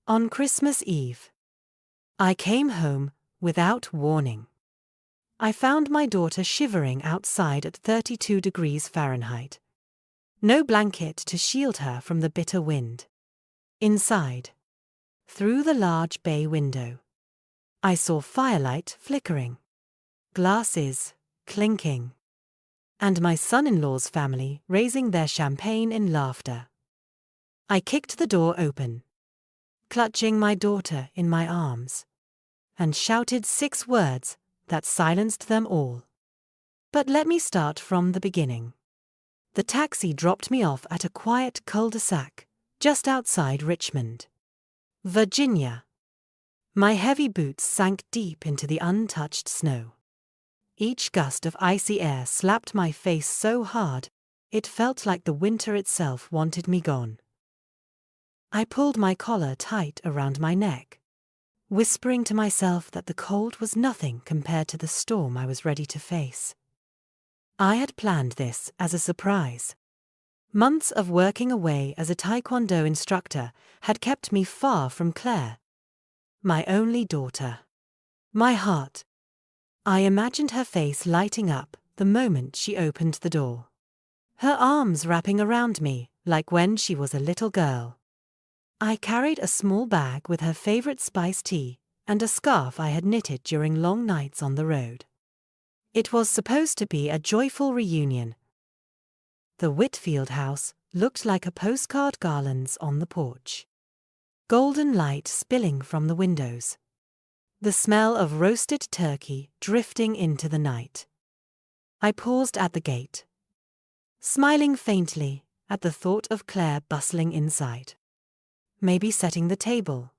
On Christmas Eve, I came home without warning. I found my daughter shivering outside at 32 degrees Fahrenheit. No blanket to shield her from the bitter wind. Inside, through the large bay window, I saw firelight flickering, glasses clinking, and my son-in-law's family raising their champagne in laughter. I kicked the door open, clutching my daughter in my arms, and shouted 6 words that silenced them all. But let me start from the beginning. The taxi dropped me off at a quiet cul-de-sac just outside Richmond, Virginia. My heavy boots sank deep into the untouched snow. Each gust of icy air slapped my face so hard, it felt like the winter itself wanted me gone. I pulled my collar tight around my neck, whispering to myself that the cold was nothing compared to the storm I was ready to face. I had planned this as a surprise. Months of working away as a Taekwondo instructor had kept me far from Claire, my only daughter. My heart. I imagined her face lighting up the moment she opened the door, her arms wrapping around me like when she was a little girl. I carried a small bag with her favorite spiced tea and a scarf I had knitted during long nights on the road. It was supposed to be a joyful reunion. The Whitfield house looked like a postcard garlands on the porch. Golden light spilling from the windows. The smell of roasted turkey drifting into the night. I paused at the gate, smiling faintly at the thought of Claire bustling inside. Maybe setting the table.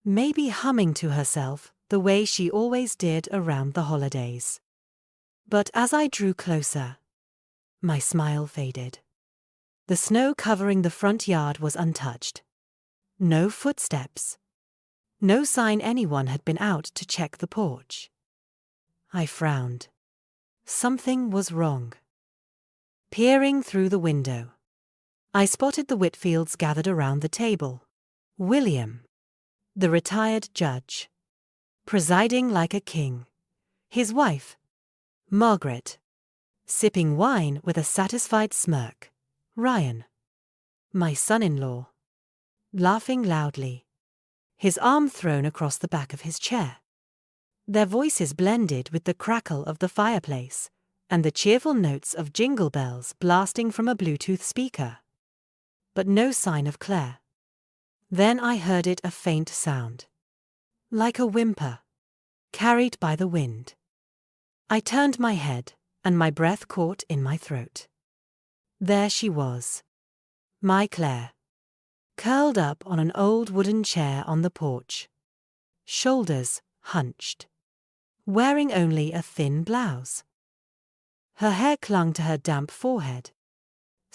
Maybe humming to herself the way she always did around the holidays. But as I drew closer, my smile faded. The snow covering the front yard was untouched. No footsteps. No sign anyone had been out to check the porch. I frowned. Something was wrong. Peering through the window, I spotted the Whitfields gathered around the table. William, the retired judge, presiding like a king. His wife, Margaret, sipping wine with a satisfied smirk. Ryan, my son-in-law, laughing loudly, his arm thrown across the back of his chair. Their voices blended with the crackle of the fireplace and the cheerful notes of jingle bells blasting from a Bluetooth speaker. But no sign of Claire. Then I heard a faint sound, like a whimper, carried by the wind. I turned my head, and my breath caught in my throat. There she was, my Claire, curled up on an old wooden chair on the porch, shoulders hunched, wearing only a thin blouse. Her hair clung to her damp forehead,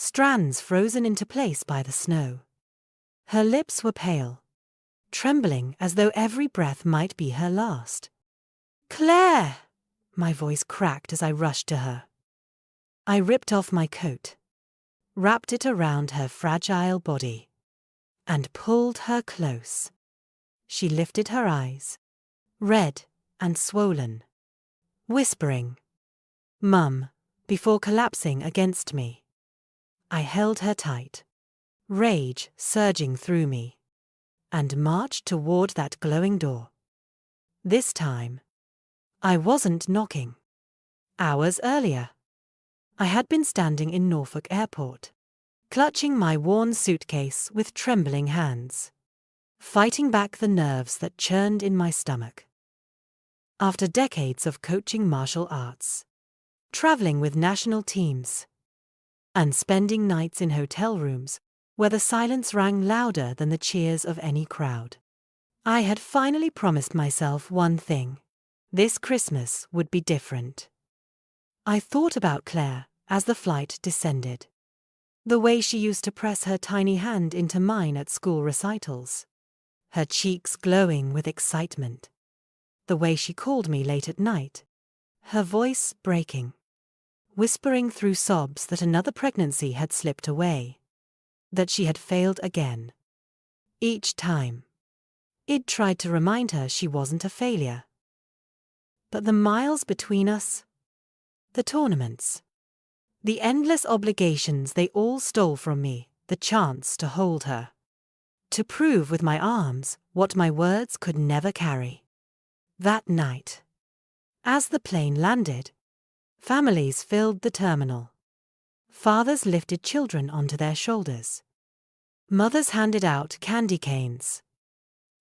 strands frozen into place by the snow. Her lips were pale, trembling as though every breath might be her last. "Claire!" My voice cracked as I rushed to her. I ripped off my coat, wrapped it around her fragile body, and pulled her close. She lifted her eyes, red and swollen, whispering, "Mum," before collapsing against me. I held her tight, rage surging through me, and marched toward that glowing door. This time, I wasn't knocking. Hours earlier, I had been standing in Norfolk Airport, clutching my worn suitcase with trembling hands, fighting back the nerves that churned in my stomach. After decades of coaching martial arts, traveling with national teams, and spending nights in hotel rooms where the silence rang louder than the cheers of any crowd, I had finally promised myself one thing: this Christmas would be different. I thought about Claire as the flight descended. The way she used to press her tiny hand into mine at school recitals, her cheeks glowing with excitement. The way she called me late at night, her voice breaking, whispering through sobs that another pregnancy had slipped away, that she had failed again. Each time, Id tried to remind her she wasn't a failure. But the miles between us, the tournaments, the endless obligations they all stole from me, the chance to hold her, to prove with my arms what my words could never carry. That night, as the plane landed, families filled the terminal. Fathers lifted children onto their shoulders. Mothers handed out candy canes.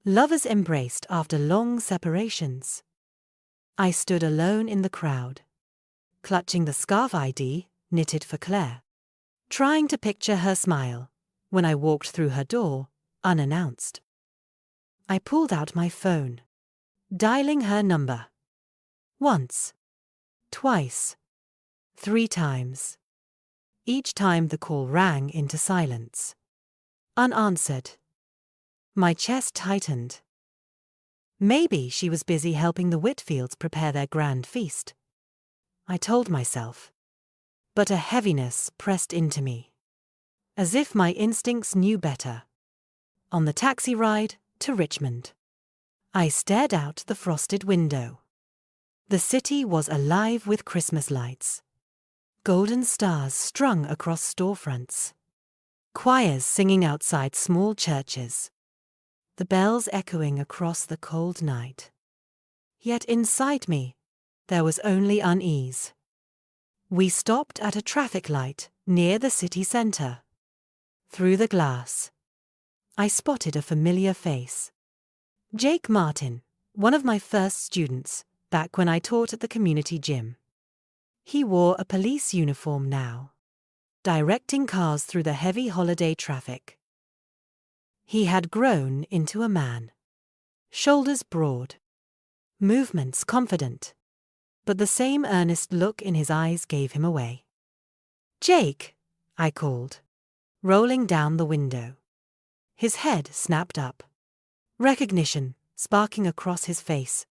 Lovers embraced after long separations. I stood alone in the crowd, clutching the scarf ID knitted for Claire, trying to picture her smile when I walked through her door, unannounced. I pulled out my phone, dialing her number. Once, twice, 3 times. Each time the call rang into silence. Unanswered. My chest tightened. Maybe she was busy helping the Whitfields prepare their grand feast, I told myself. But a heaviness pressed into me, as if my instincts knew better. On the taxi ride to Richmond, I stared out the frosted window. The city was alive with Christmas lights. Golden stars strung across storefronts. Choirs singing outside small churches. The bells echoing across the cold night. Yet inside me, there was only unease. We stopped at a traffic light near the city centre. Through the glass, I spotted a familiar face. Jake Martin, one of my first students, back when I taught at the community gym. He wore a police uniform now, directing cars through the heavy holiday traffic. He had grown into a man. Shoulders broad. Movements confident. But the same earnest look in his eyes gave him away. "Jake," I called, rolling down the window. His head snapped up. Recognition sparking across his face.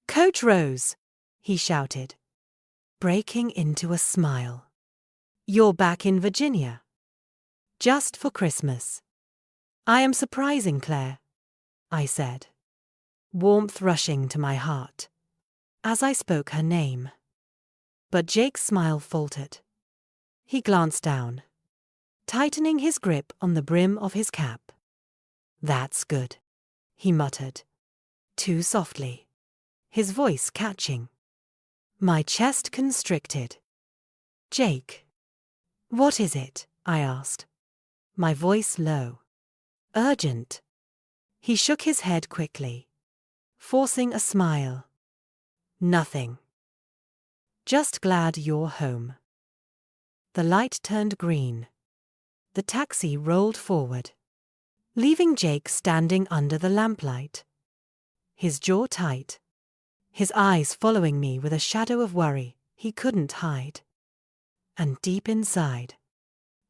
"Coach Rose," he shouted, breaking into a smile. "You're back in Virginia. Just for Christmas." "I am surprising, Claire," I said, warmth rushing to my heart as I spoke her name. But Jake's smile faltered. He glanced down, tightening his grip on the brim of his cap. "That's good," he muttered, too softly, his voice catching. My chest constricted. "Jake, what is it?" I asked, my voice low. "Urgent." He shook his head quickly, forcing a smile. "Nothing. Just glad you're home." The light turned green. The taxi rolled forward, leaving Jake standing under the lamplight, his jaw tight, his eyes following me with a shadow of worry he couldn't hide. And deep inside,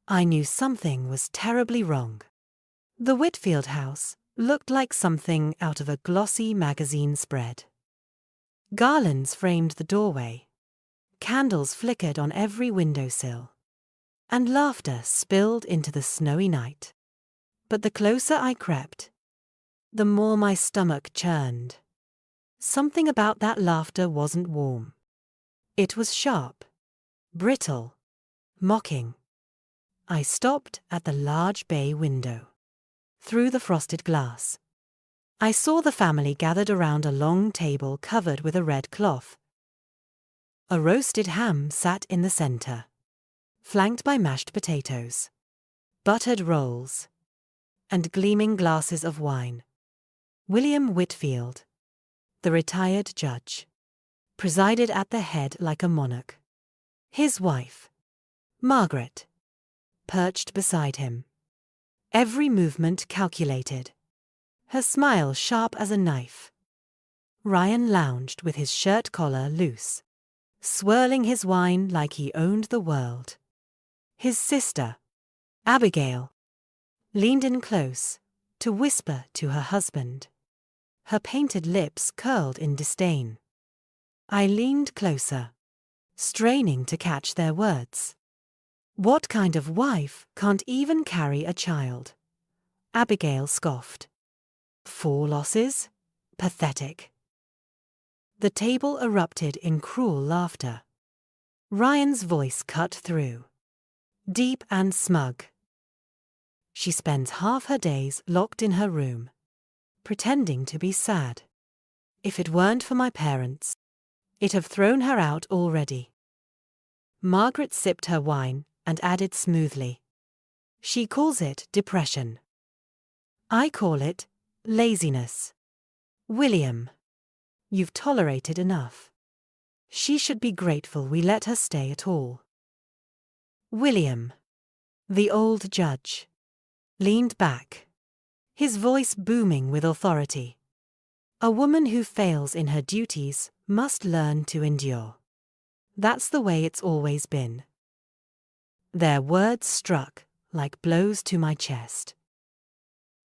I knew something was terribly wrong. The Whitfield house looked like something out of a glossy magazine spread. Garlands framed the doorway, candles flickered on every windowsill, and laughter spilled into the snowy night. But the closer I crept, the more my stomach churned. Something about that laughter wasn't warm. It was sharp, brittle, mocking. I stopped at the large bay window. Through the frosted glass, I saw the family gathered around a long table covered with a red cloth. A roasted ham sat in the center, flanked by mashed potatoes, buttered rolls, and gleaming glasses of wine. William Whitfield, the retired judge, presided at the head like a monarch. His wife, Margaret, perched beside him, every movement calculated, her smile sharp as a knife. Ryan lounged with his shirt collar loose, swirling his wine like he owned the world. His sister, Abigail, leaned in close to whisper to her husband. Her painted lips curled in disdain. I leaned closer, straining to catch their words. "What kind of wife can't even carry a child?" Abigail scoffed. 4 losses? Pathetic. The table erupted in cruel laughter. Ryan's voice cut through, deep and smug. She spends half her days locked in her room, pretending to be sad. If it weren't for my parents, it'd have thrown her out already. Margaret sipped her wine and added smoothly, she calls it depression. I call it laziness. William, you've tolerated enough. She should be grateful we let her stay at all. William, the old judge, leaned back, his voice booming with authority. A woman who fails in her duties must learn to endure. That's the way it's always been. Their words struck like blows to my chest.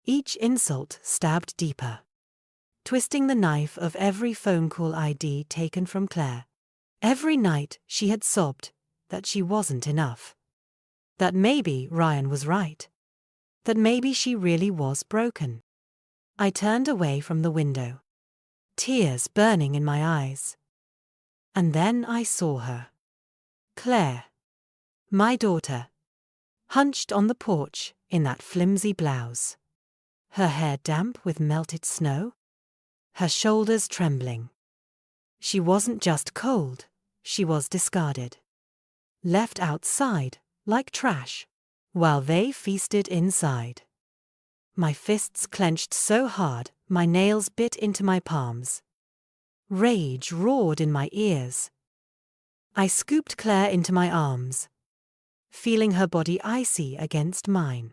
Each insult stabbed deeper, twisting the knife of every phone call ID taken from Claire. Every night she had sobbed that she wasn't enough. That maybe Ryan was right. That maybe she really was broken. I turned away from the window, tears burning in my eyes. And then I saw her. Claire, my daughter, hunched on the porch in that flimsy blouse. Her hair damp with melted snow, her shoulders trembling. She wasn't just cold, she was discarded. Left outside, like trash, while they feasted inside. My fists clenched so hard, my nails bit into my palms. Rage roared in my ears. I scooped Claire into my arms, feeling her body icy against mine.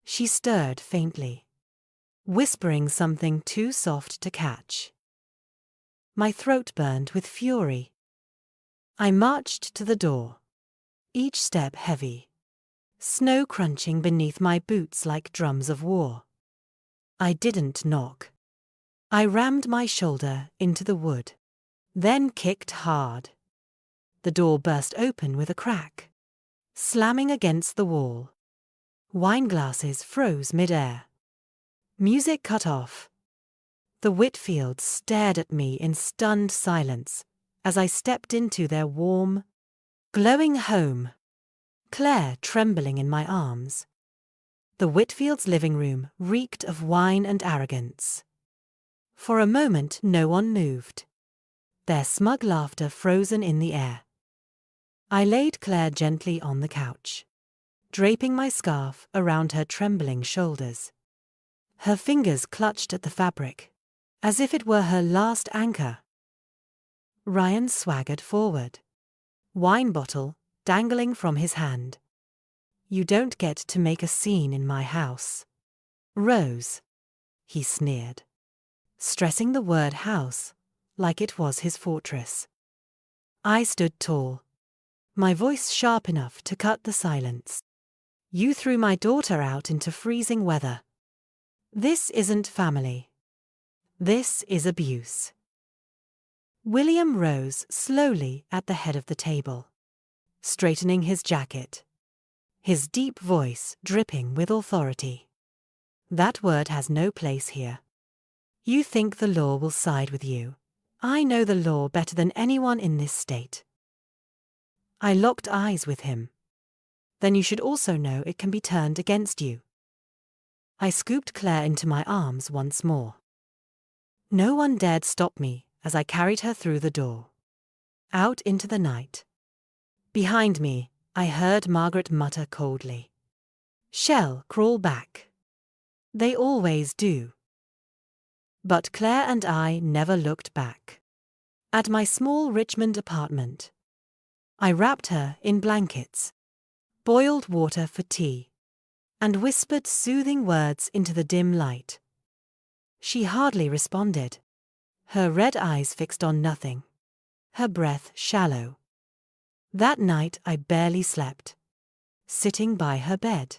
She stirred faintly, whispering something too soft to catch. My throat burned with fury. I marched to the door, each step heavy, snow crunching beneath my boots like drums of war. I didn't knock. I rammed my shoulder into the wood, then kicked hard. The door burst open with a crack, slamming against the wall. Wine glasses froze mid-air. Music cut off. The Whitfields stared at me in stunned silence as I stepped into their warm, glowing home, Claire trembling in my arms. The Whitfields' living room reeked of wine and arrogance. For a moment no one moved, their smug laughter frozen in the air. I laid Claire gently on the couch, draping my scarf around her trembling shoulders. Her fingers clutched at the fabric, as if it were her last anchor. Ryan swaggered forward, wine bottle dangling from his hand. You don't get to make a scene in my house, Rose, he sneered, stressing the word house like it was his fortress. I stood tall, my voice sharp enough to cut the silence. You threw my daughter out into freezing weather. This isn't family. This is abuse. William rose slowly at the head of the table, straightening his jacket, his deep voice dripping with authority. That word has no place here. You think the law will side with you. I know the law better than anyone in this state. I locked eyes with him. Then you should also know it can be turned against you. I scooped Claire into my arms once more. No one dared stop me as I carried her through the door, out into the night. Behind me, I heard Margaret mutter coldly, "Shell, crawl back." They always do. But Claire and I never looked back. At my small Richmond apartment, I wrapped her in blankets, boiled water for tea, and whispered soothing words into the dim light. She hardly responded, her red eyes fixed on nothing, her breath shallow. That night I barely slept, sitting by her bed,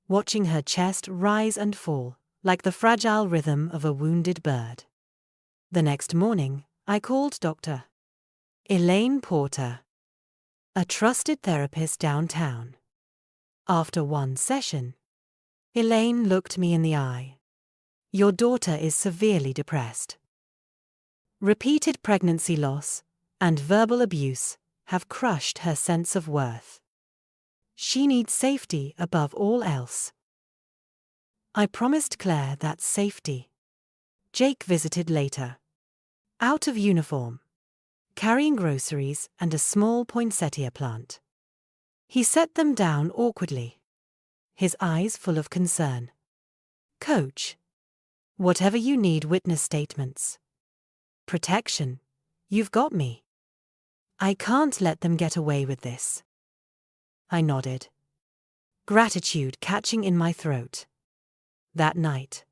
watching her chest rise and fall like the fragile rhythm of a wounded bird. The next morning, I called Dr. Elaine Porter, a trusted therapist downtown. After one session, Elaine looked me in the eye. Your daughter is severely depressed. Repeated pregnancy loss and verbal abuse have crushed her sense of worth. She needs safety above all else. I promised Claire that safety. Jake visited later. Out of uniform, carrying groceries and a small poinsettia plant. He set them down awkwardly, his eyes full of concern. Coach, whatever you need, witness statements. Protection, you've got me. I can't let them get away with this. I nodded, gratitude catching in my throat. That night,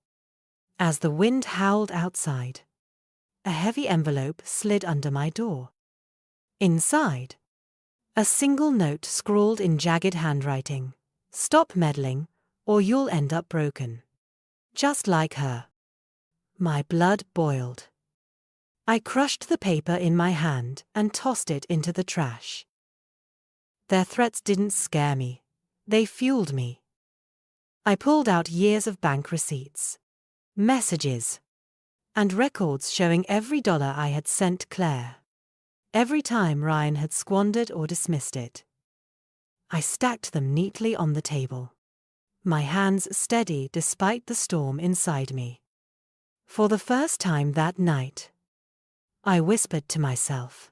as the wind howled outside, a heavy envelope slid under my door. Inside, a single note scrawled in jagged handwriting. Stop meddling, or you'll end up broken. Just like her. My blood boiled. I crushed the paper in my hand and tossed it into the trash. Their threats didn't scare me. They fueled me. I pulled out years of bank receipts, messages, and records showing every dollar I had sent Claire. Every time Ryan had squandered or dismissed it. I stacked them neatly on the table, my hands steady despite the storm inside me. For the first time that night, I whispered to myself,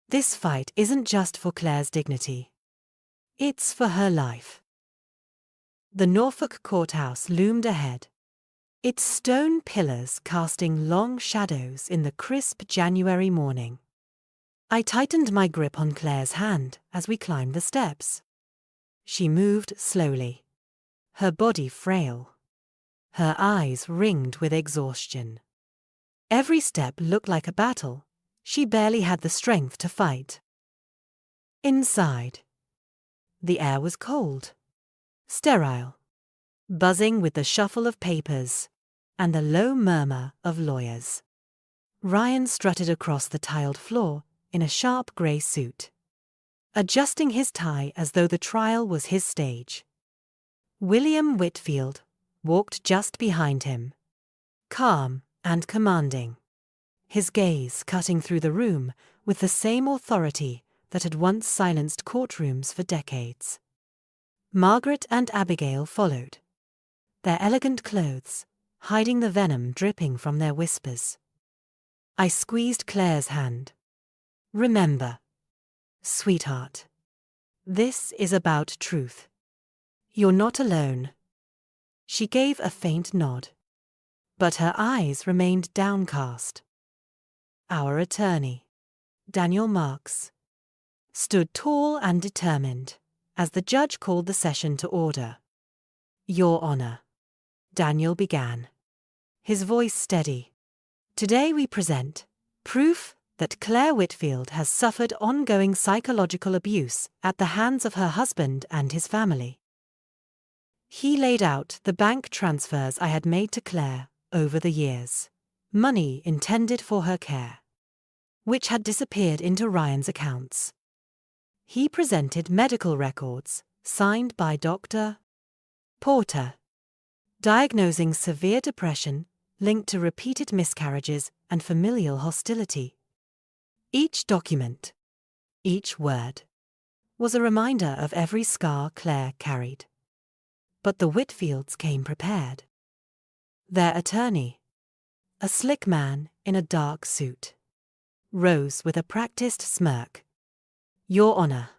this fight isn't just for Claire's dignity. It's for her life. The Norfolk courthouse loomed ahead, its stone pillars casting long shadows in the crisp January morning. I tightened my grip on Claire's hand as we climbed the steps. She moved slowly, her body frail, her eyes ringed with exhaustion. Every step looked like a battle. She barely had the strength to fight. Inside, the air was cold, sterile, buzzing with the shuffle of papers and the low murmur of lawyers. Ryan strutted across the tiled floor in a sharp grey suit, adjusting his tie as though the trial was his stage. William Whitfield walked just behind him, calm and commanding, his gaze cutting through the room with the same authority that had once silenced courtrooms for decades. Margaret and Abigail followed, their elegant clothes hiding the venom dripping from their whispers. I squeezed Claire's hand. Remember, sweetheart, this is about truth. You're not alone. She gave a faint nod, but her eyes remained downcast. Our attorney, Daniel Marks, stood tall and determined as the judge called the session to order. Your Honor, Daniel began, his voice steady. Today we present proof that Claire Whitfield has suffered ongoing psychological abuse at the hands of her husband and his family. He laid out the bank transfers I had made to Claire over the years, money intended for her care, which had disappeared into Ryan's accounts. He presented medical records signed by Dr. Porter, diagnosing severe depression linked to repeated miscarriages and familial hostility. Each document, each word, was a reminder of every scar Claire carried. But the Whitfields came prepared. Their attorney, a slick man in a dark suit, rose with a practiced smirk. Your Honor,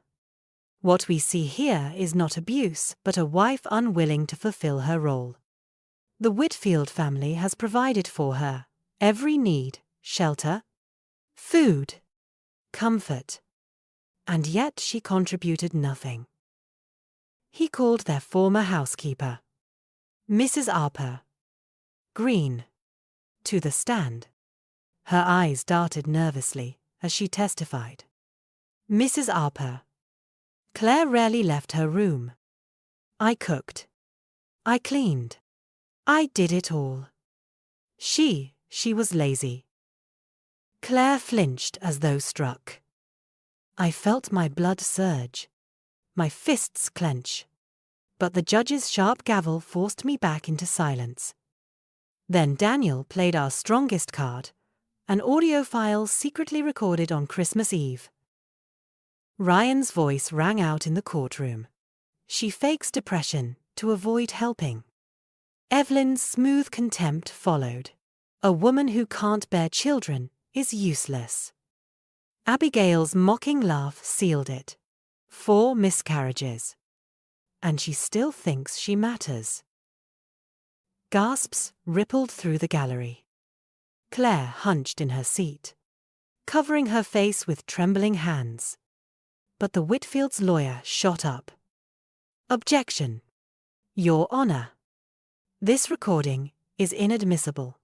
what we see here is not abuse, but a wife unwilling to fulfill her role. The Whitfield family has provided for her every need: shelter, food, comfort, and yet she contributed nothing. He called their former housekeeper, Mrs. Arper Green, to the stand. Her eyes darted nervously as she testified. Mrs. Arper, Claire rarely left her room. I cooked. I cleaned. I did it all. She was lazy. Claire flinched as though struck. I felt my blood surge, my fists clench, but the judge's sharp gavel forced me back into silence. Then Daniel played our strongest card, an audio file secretly recorded on Christmas Eve. Ryan's voice rang out in the courtroom. She fakes depression to avoid helping. Evelyn's smooth contempt followed. A woman who can't bear children is useless. Abigail's mocking laugh sealed it. 4 miscarriages. And she still thinks she matters. Gasps rippled through the gallery. Claire hunched in her seat, covering her face with trembling hands. But the Whitfield's lawyer shot up. Objection. Your Honor. This recording is inadmissible.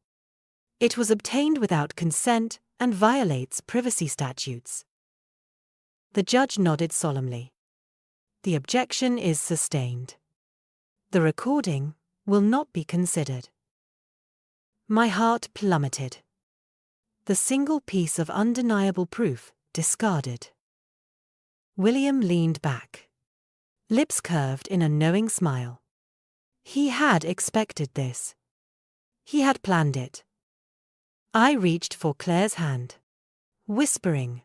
It was obtained without consent and violates privacy statutes. The judge nodded solemnly. The objection is sustained. The recording will not be considered. My heart plummeted. The single piece of undeniable proof discarded. William leaned back, lips curved in a knowing smile. He had expected this. He had planned it. I reached for Claire's hand, whispering,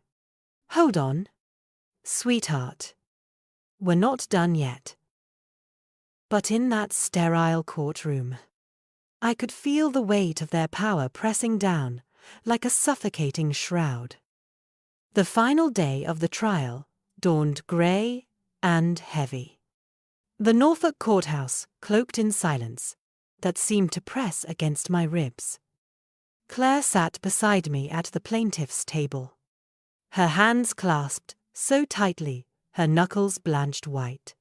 "Hold on, sweetheart. We're not done yet." But in that sterile courtroom, I could feel the weight of their power pressing down like a suffocating shroud. The final day of the trial dawned grey and heavy. The Norfolk courthouse cloaked in silence that seemed to press against my ribs. Claire sat beside me at the plaintiff's table, her hands clasped so tightly her knuckles blanched white.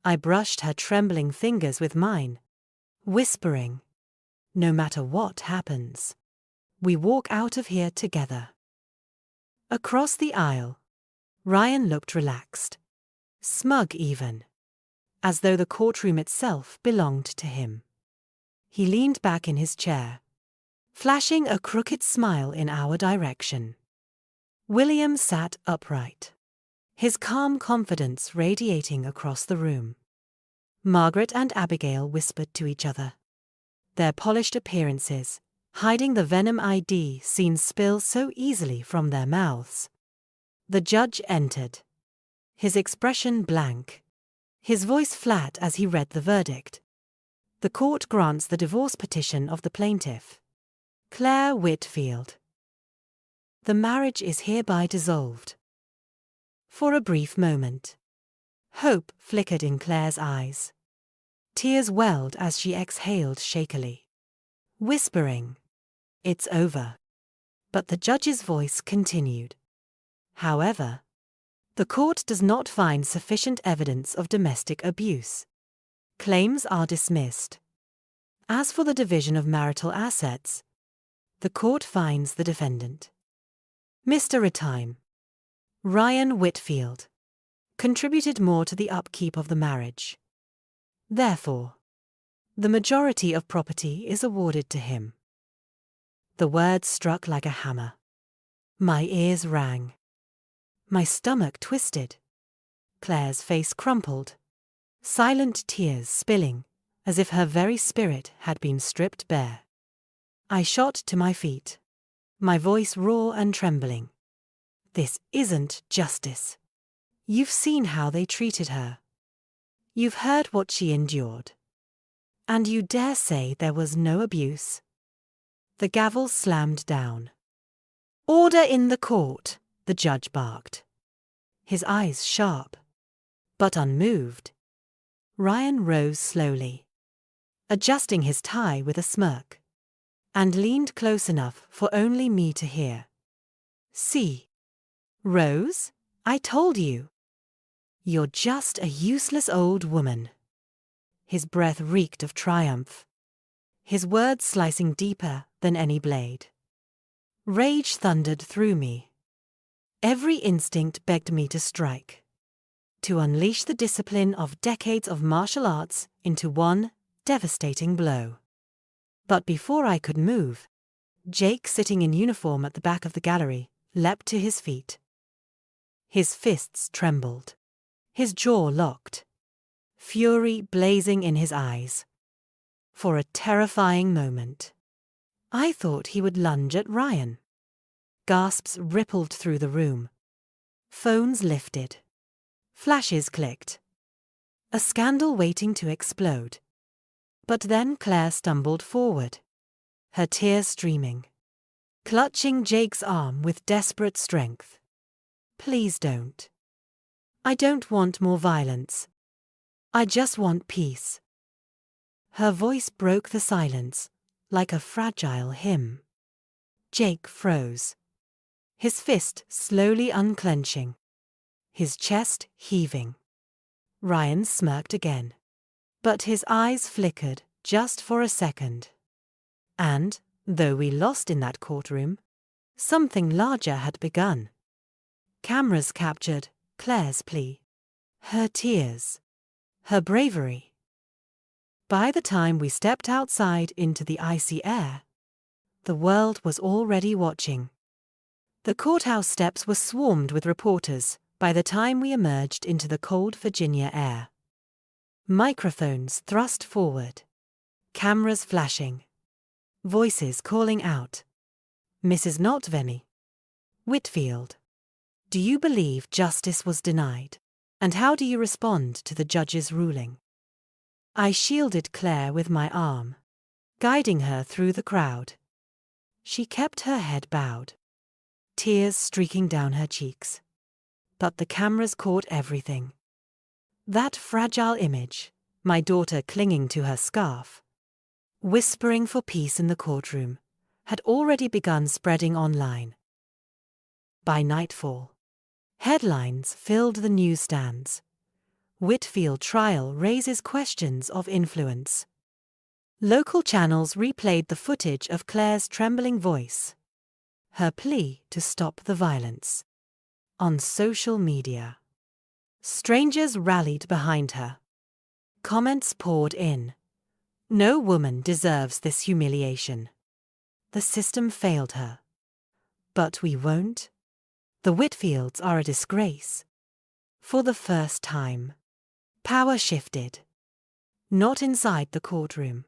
I brushed her trembling fingers with mine, whispering, "No matter what happens, we walk out of here together." Across the aisle, Ryan looked relaxed, smug even, as though the courtroom itself belonged to him. He leaned back in his chair, flashing a crooked smile in our direction. William sat upright, his calm confidence radiating across the room. Margaret and Abigail whispered to each other, their polished appearances hiding the venom ID seen spill so easily from their mouths. The judge entered, his expression blank, his voice flat as he read the verdict. The court grants the divorce petition of the plaintiff, Claire Whitfield. The marriage is hereby dissolved. For a brief moment, hope flickered in Claire's eyes. Tears welled as she exhaled shakily, whispering, "It's over." But the judge's voice continued. However, the court does not find sufficient evidence of domestic abuse. Claims are dismissed. As for the division of marital assets, the court finds the defendant, Mr. Retime, Ryan Whitfield, contributed more to the upkeep of the marriage. Therefore, the majority of property is awarded to him. The words struck like a hammer. My ears rang. My stomach twisted. Claire's face crumpled, silent tears spilling as if her very spirit had been stripped bare. I shot to my feet, my voice raw and trembling. This isn't justice. You've seen how they treated her. You've heard what she endured. And you dare say there was no abuse? The gavel slammed down. "Order in the court," the judge barked, his eyes sharp, but unmoved. Ryan rose slowly, adjusting his tie with a smirk, and leaned close enough for only me to hear. "See, Rose, I told you. You're just a useless old woman." His breath reeked of triumph, his words slicing deeper than any blade. Rage thundered through me. Every instinct begged me to strike, to unleash the discipline of decades of martial arts into one devastating blow. But before I could move, Jake, sitting in uniform at the back of the gallery, leapt to his feet. His fists trembled, his jaw locked, fury blazing in his eyes. for a terrifying moment. I thought he would lunge at Ryan. Gasps rippled through the room. Phones lifted. Flashes clicked. A scandal waiting to explode. But then Claire stumbled forward, her tears streaming, clutching Jake's arm with desperate strength. Please don't. I don't want more violence. I just want peace. Her voice broke the silence, like a fragile hymn. Jake froze, his fist slowly unclenching, his chest heaving. Ryan smirked again, but his eyes flickered just for a second. And, though we lost in that courtroom, something larger had begun. Cameras captured Claire's plea, her tears, her bravery. By the time we stepped outside into the icy air, the world was already watching. The courthouse steps were swarmed with reporters by the time we emerged into the cold Virginia air. Microphones thrust forward, cameras flashing, voices calling out. Mrs. Notveni. Whitfield. Do you believe justice was denied? And how do you respond to the judge's ruling? I shielded Claire with my arm, guiding her through the crowd. She kept her head bowed, tears streaking down her cheeks. But the cameras caught everything. That fragile image, my daughter clinging to her scarf, whispering for peace in the courtroom, had already begun spreading online. By nightfall, headlines filled the newsstands. Whitfield trial raises questions of influence. Local channels replayed the footage of Claire's trembling voice, her plea to stop the violence. On social media, strangers rallied behind her. Comments poured in. No woman deserves this humiliation. The system failed her. But we won't. The Whitfields are a disgrace. For the first time, power shifted. Not inside the courtroom,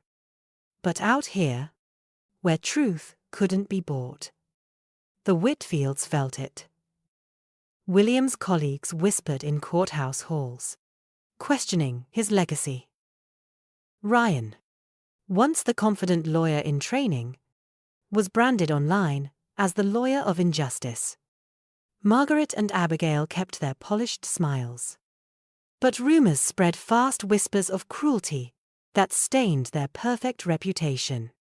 but out here, where truth couldn't be bought. The Whitfields felt it. William's colleagues whispered in courthouse halls, questioning his legacy. Ryan, once the confident lawyer in training, was branded online as the lawyer of injustice. Margaret and Abigail kept their polished smiles. But rumors spread fast, whispers of cruelty that stained their perfect reputation.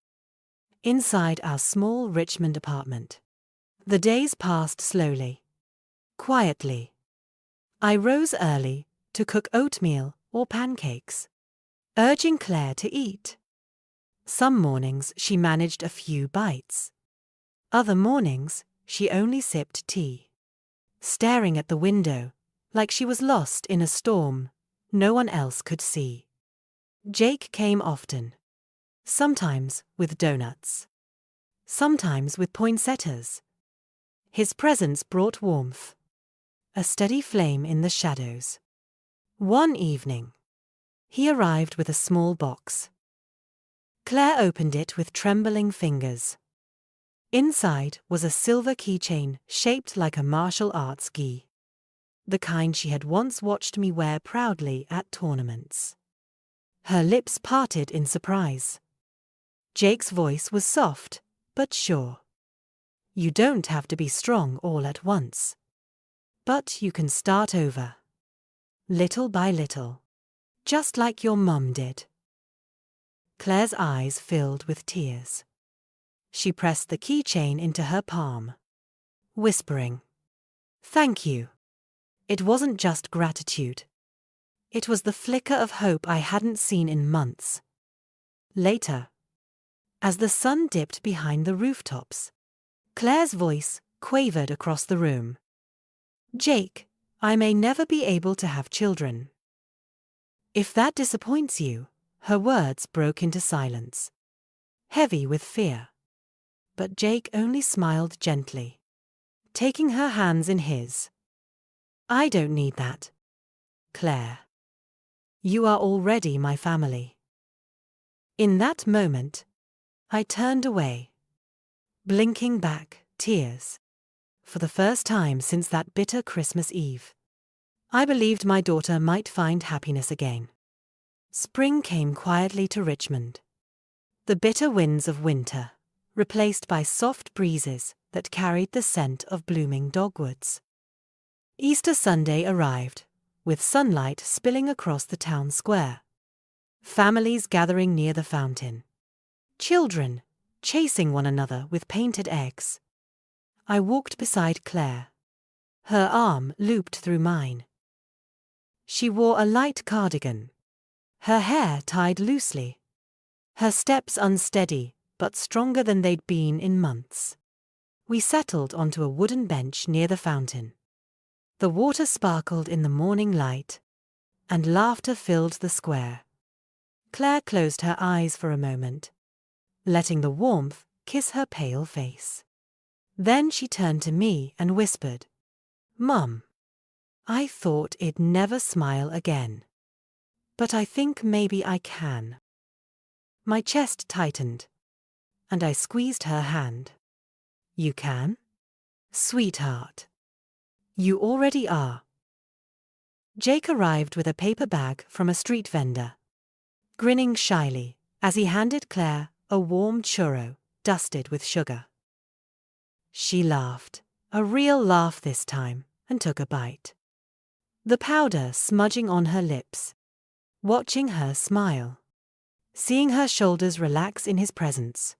Inside our small Richmond apartment, the days passed slowly, quietly. I rose early to cook oatmeal or pancakes, urging Claire to eat. Some mornings she managed a few bites. Other mornings she only sipped tea, staring at the window like she was lost in a storm no one else could see. Jake came often, sometimes with donuts, sometimes with poinsettias. His presence brought warmth, a steady flame in the shadows. One evening, he arrived with a small box. Claire opened it with trembling fingers. Inside was a silver keychain shaped like a martial arts gi, the kind she had once watched me wear proudly at tournaments. Her lips parted in surprise. Jake's voice was soft, but sure. You don't have to be strong all at once. But you can start over. Little by little. Just like your mum did. Claire's eyes filled with tears. She pressed the keychain into her palm, whispering, "Thank you." It wasn't just gratitude. It was the flicker of hope I hadn't seen in months. Later, as the sun dipped behind the rooftops, Claire's voice quavered across the room. "Jake, I may never be able to have children." If that disappoints you, her words broke into silence, heavy with fear. But Jake only smiled gently, taking her hands in his. "I don't need that, Claire. You are already my family." In that moment, I turned away, blinking back, tears. For the first time since that bitter Christmas Eve, I believed my daughter might find happiness again. Spring came quietly to Richmond. The bitter winds of winter, replaced by soft breezes that carried the scent of blooming dogwoods. Easter Sunday arrived, with sunlight spilling across the town square. Families gathering near the fountain. Children chasing one another with painted eggs. I walked beside Claire, her arm looped through mine. She wore a light cardigan, her hair tied loosely, her steps unsteady but stronger than they'd been in months. We settled onto a wooden bench near the fountain. The water sparkled in the morning light, and laughter filled the square. Claire closed her eyes for a moment, letting the warmth kiss her pale face. Then she turned to me and whispered, "Mum, I thought it'd never smile again. But I think maybe I can." My chest tightened, and I squeezed her hand. "You can? Sweetheart. You already are." Jake arrived with a paper bag from a street vendor, grinning shyly as he handed Claire a warm churro dusted with sugar. She laughed, a real laugh this time, and took a bite, the powder smudging on her lips. Watching her smile, seeing her shoulders relax in his presence,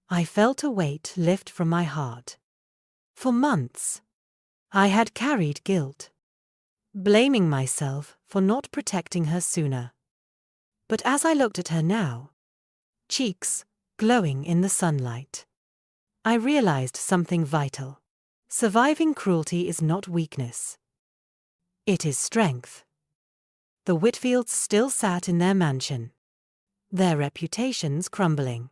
I felt a weight lift from my heart. For months, I had carried guilt, blaming myself for not protecting her sooner. But as I looked at her now, cheeks glowing in the sunlight, I realized something vital. Surviving cruelty is not weakness. It is strength. The Whitfields still sat in their mansion, their reputations crumbling,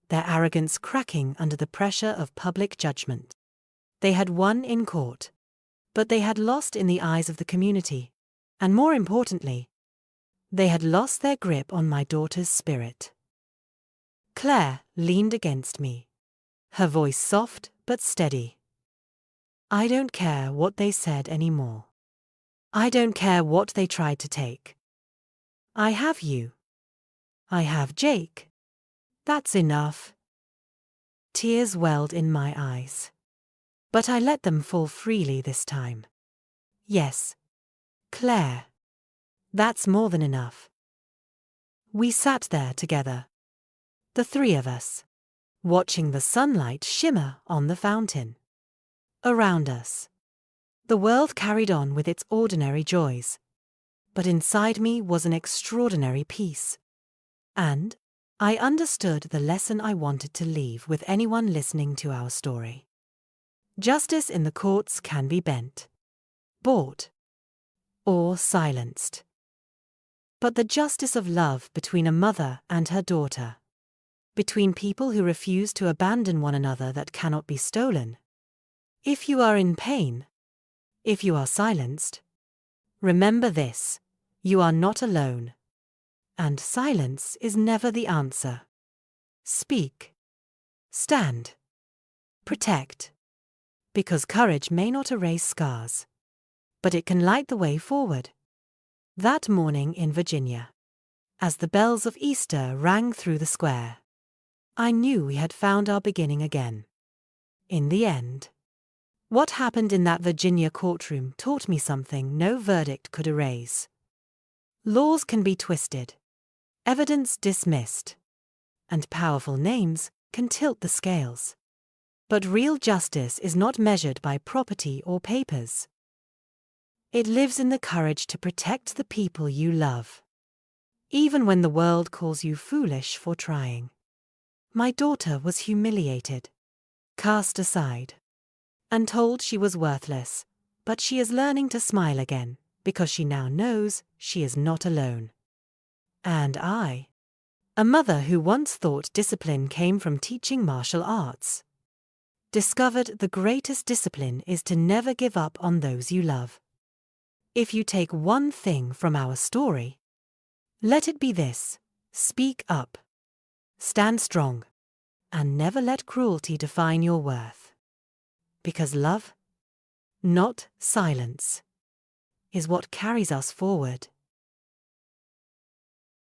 their arrogance cracking under the pressure of public judgment. They had won in court, but they had lost in the eyes of the community, and more importantly, they had lost their grip on my daughter's spirit. Claire leaned against me, her voice soft but steady. "I don't care what they said anymore. I don't care what they tried to take. I have you. I have Jake. That's enough." Tears welled in my eyes, but I let them fall freely this time. "Yes, Claire. That's more than enough." We sat there together, the three of us, watching the sunlight shimmer on the fountain. Around us, the world carried on with its ordinary joys, but inside me was an extraordinary peace. And I understood the lesson I wanted to leave with anyone listening to our story. Justice in the courts can be bent, bought, or silenced. But the justice of love between a mother and her daughter, between people who refuse to abandon one another that cannot be stolen. If you are in pain, if you are silenced, remember this: you are not alone. And silence is never the answer. Speak. Stand. Protect. Because courage may not erase scars, but it can light the way forward. That morning in Virginia, as the bells of Easter rang through the square, I knew we had found our beginning again. In the end, what happened in that Virginia courtroom taught me something no verdict could erase. Laws can be twisted, evidence dismissed, and powerful names can tilt the scales. But real justice is not measured by property or papers. It lives in the courage to protect the people you love, even when the world calls you foolish for trying. My daughter was humiliated, cast aside, and told she was worthless, but she is learning to smile again because she now knows she is not alone. And I, a mother who once thought discipline came from teaching martial arts, discovered the greatest discipline is to never give up on those you love. If you take one thing from our story, let it be this: Speak up. Stand strong. And never let cruelty define your worth. Because love, not silence, is what carries us forward.